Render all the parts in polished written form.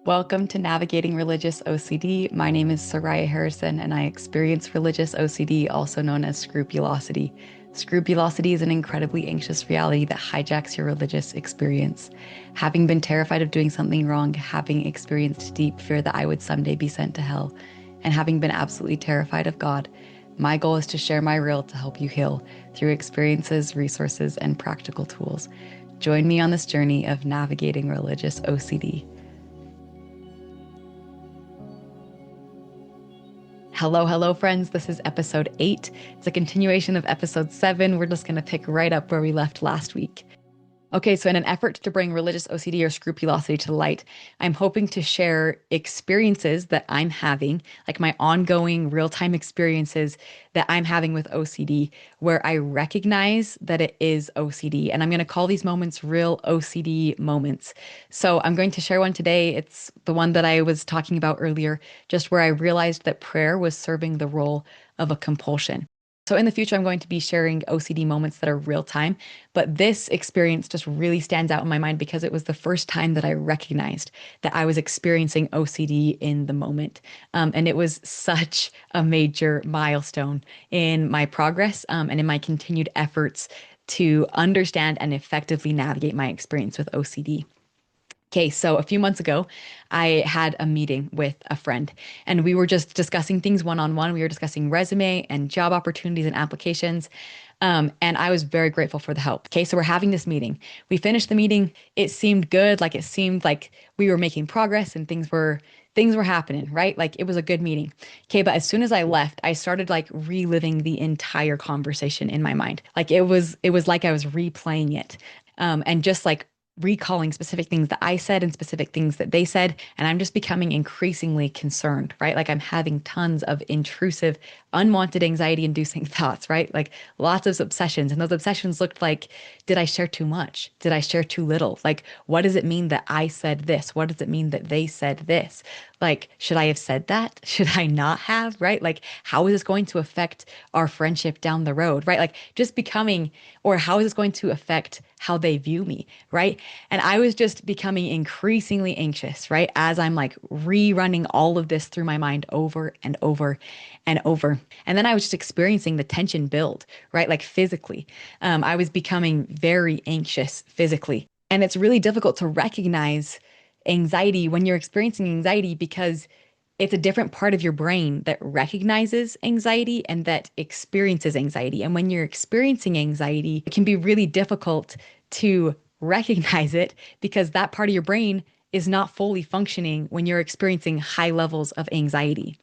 Welcome to Navigating Religious OCD. My name is Sariah Harrison, and I experience religious OCD, also known as scrupulosity. Scrupulosity is an incredibly anxious reality that hijacks your religious experience. Having been terrified of doing something wrong, having experienced deep fear that I would someday be sent to hell, and having been absolutely terrified of God, my goal is to share my real to help you heal through experiences, resources, and practical tools. Join me on this journey of navigating religious OCD. Hello, friends. This is episode 8. It's a continuation of episode 7. We're just going to pick right up where we left last week. Okay, so in an effort to bring religious OCD or scrupulosity to the light, I'm hoping to share experiences that I'm having, like my ongoing real-time experiences that I'm having with OCD, where I recognize that it is OCD. And I'm going to call these moments real OCD moments. So I'm going to share one today. It's the one that I was talking about earlier, just where I realized that prayer was serving the role of a compulsion. So in the future, I'm going to be sharing OCD moments that are real time, but this experience just really stands out in my mind because it was the first time that I recognized that I was experiencing OCD in the moment. And it was such a major milestone in my progress, and in my continued efforts to understand and effectively navigate my experience with OCD. Okay, so a few months ago, I had a meeting with a friend and we were just discussing things one on one. We were discussing resume and job opportunities and applications. And I was very grateful for the help. Okay, so we're having this meeting. We finished the meeting. It seemed good. Like it seemed like we were making progress and things were happening, right? Like it was a good meeting. Okay, but as soon as I left, I started like reliving the entire conversation in my mind. Like it was like I was replaying it. And just like recalling specific things that I said and specific things that they said. And I'm just becoming increasingly concerned, right? Like I'm having tons of intrusive, unwanted anxiety inducing thoughts, right? Like lots of obsessions. And those obsessions looked like, did I share too much? Did I share too little? Like, what does it mean that I said this? What does it mean that they said this? Like, should I have said that? Should I not have? Right? Like, how is this going to affect our friendship down the road? Right? Like, just becoming, or how is this going to affect how they view me? Right? And I was just becoming increasingly anxious, right? As I'm like rerunning all of this through my mind over and over and over. And then I was just experiencing the tension build, right? Like physically. I was becoming very anxious physically. And it's really difficult to recognize anxiety when you're experiencing anxiety because it's a different part of your brain that recognizes anxiety and that experiences anxiety. And when you're experiencing anxiety, it can be really difficult to recognize it because that part of your brain is not fully functioning when you're experiencing high levels of anxiety.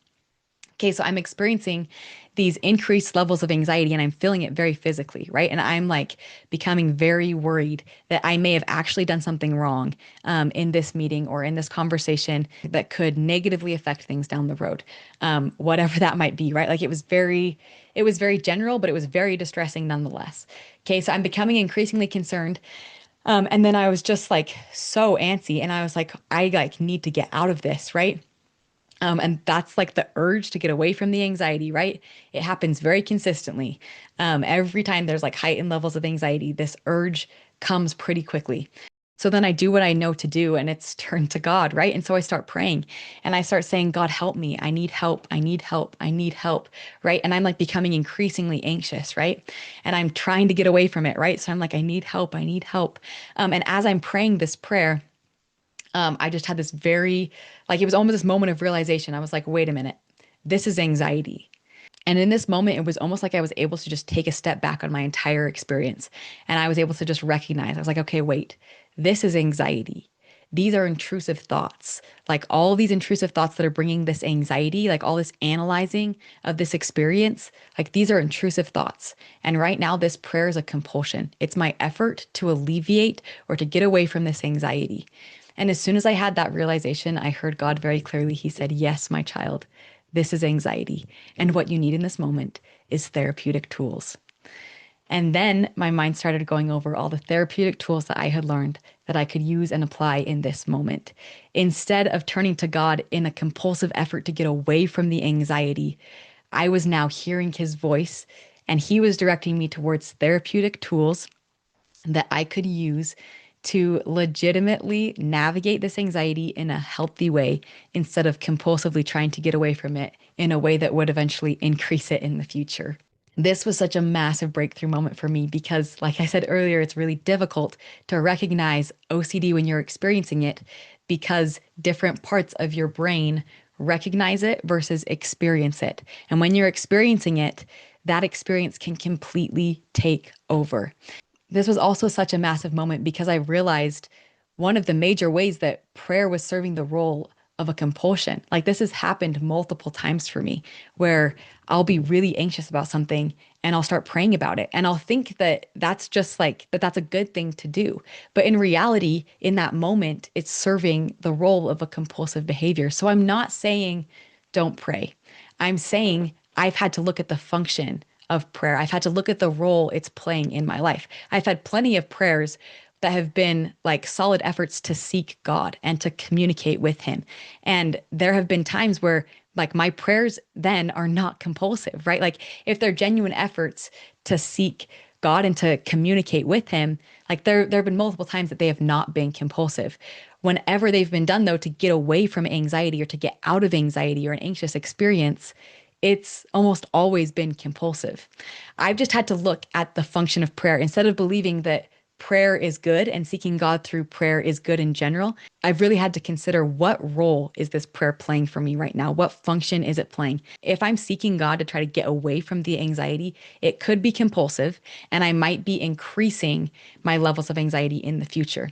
Okay, so I'm experiencing these increased levels of anxiety and I'm feeling it very physically, right? And I'm like becoming very worried that I may have actually done something wrong in this meeting or in this conversation that could negatively affect things down the road, whatever that might be, right? Like it was very general, but it was very distressing nonetheless. Okay, so I'm becoming increasingly concerned. And then I was just like so antsy and I was like, I like need to get out of this, right? And that's like the urge to get away from the anxiety, right? It happens very consistently. Every time there's like heightened levels of anxiety, this urge comes pretty quickly. So then I do what I know to do, and it's turn to God, right? And so I start praying and I start saying, God, help me. I need help. I need help. I need help, right? And I'm like becoming increasingly anxious, right? And I'm trying to get away from it, right? So I'm like, I need help. I need help. And as I'm praying this prayer, I just had this very, like, it was almost this moment of realization. I was like, wait a minute, this is anxiety. And in this moment, it was almost like I was able to just take a step back on my entire experience. And I was able to just recognize, I was like, okay, wait, this is anxiety. These are intrusive thoughts. Like all these intrusive thoughts that are bringing this anxiety, like all this analyzing of this experience, like these are intrusive thoughts. And right now, this prayer is a compulsion. It's my effort to alleviate or to get away from this anxiety. And as soon as I had that realization, I heard God very clearly. He said, yes, my child, this is anxiety. And what you need in this moment is therapeutic tools. And then my mind started going over all the therapeutic tools that I had learned that I could use and apply in this moment. Instead of turning to God in a compulsive effort to get away from the anxiety, I was now hearing his voice and he was directing me towards therapeutic tools that I could use to legitimately navigate this anxiety in a healthy way instead of compulsively trying to get away from it in a way that would eventually increase it in the future. This was such a massive breakthrough moment for me because, like I said earlier, it's really difficult to recognize OCD when you're experiencing it because different parts of your brain recognize it versus experience it. And when you're experiencing it, that experience can completely take over. This was also such a massive moment because I realized one of the major ways that prayer was serving the role of a compulsion. Like this has happened multiple times for me where I'll be really anxious about something and I'll start praying about it. And I'll think that that's just like that that's a good thing to do. But in reality, in that moment, it's serving the role of a compulsive behavior. So I'm not saying don't pray. I'm saying I've had to look at the function of prayer. I've had to look at the role it's playing in my life. I've had plenty of prayers that have been like solid efforts to seek God and to communicate with Him. And there have been times where like my prayers then are not compulsive, right? Like if they're genuine efforts to seek God and to communicate with Him, like there have been multiple times that they have not been compulsive. Whenever they've been done though to get away from anxiety or to get out of anxiety or an anxious experience, it's almost always been compulsive. I've just had to look at the function of prayer instead of believing that prayer is good and seeking God through prayer is good in general. I've really had to consider what role is this prayer playing for me right now? What function is it playing? If I'm seeking God to try to get away from the anxiety, it could be compulsive and I might be increasing my levels of anxiety in the future.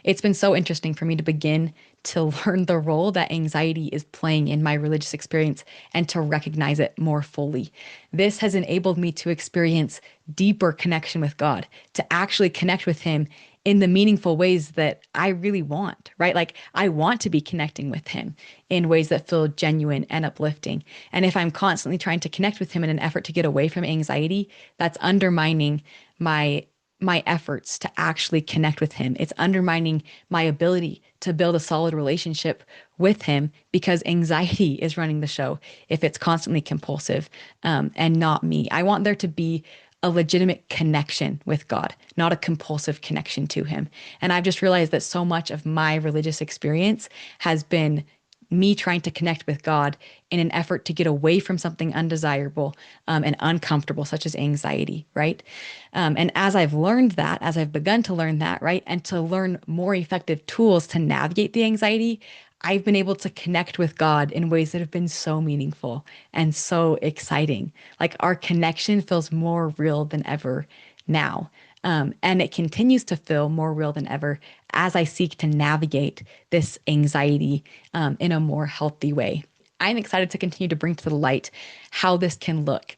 It's been so interesting for me to begin to learn the role that anxiety is playing in my religious experience and to recognize it more fully. This has enabled me to experience deeper connection with God, to actually connect with Him in the meaningful ways that I really want, right? Like I want to be connecting with Him in ways that feel genuine and uplifting. And if I'm constantly trying to connect with Him in an effort to get away from anxiety, that's undermining my efforts to actually connect with Him. It's undermining my ability to build a solid relationship with Him because anxiety is running the show if it's constantly compulsive, and not me. I want there to be a legitimate connection with God, not a compulsive connection to Him. And I've just realized that so much of my religious experience has been me trying to connect with God in an effort to get away from something undesirable, and uncomfortable, such as anxiety, right? And as I've learned that, as I've begun to learn that, right, and to learn more effective tools to navigate the anxiety, I've been able to connect with God in ways that have been so meaningful and so exciting. Like our connection feels more real than ever now. And it continues to feel more real than ever as I seek to navigate this anxiety, in a more healthy way. I'm excited to continue to bring to the light how this can look,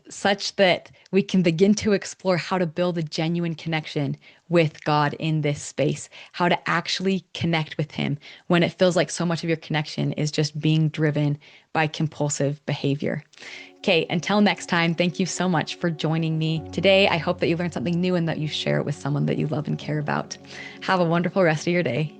such that we can begin to explore how to build a genuine connection with God in this space, how to actually connect with Him when it feels like so much of your connection is just being driven by compulsive behavior. Okay, until next time, thank you so much for joining me today. I hope that you learned something new and that you share it with someone that you love and care about. Have a wonderful rest of your day.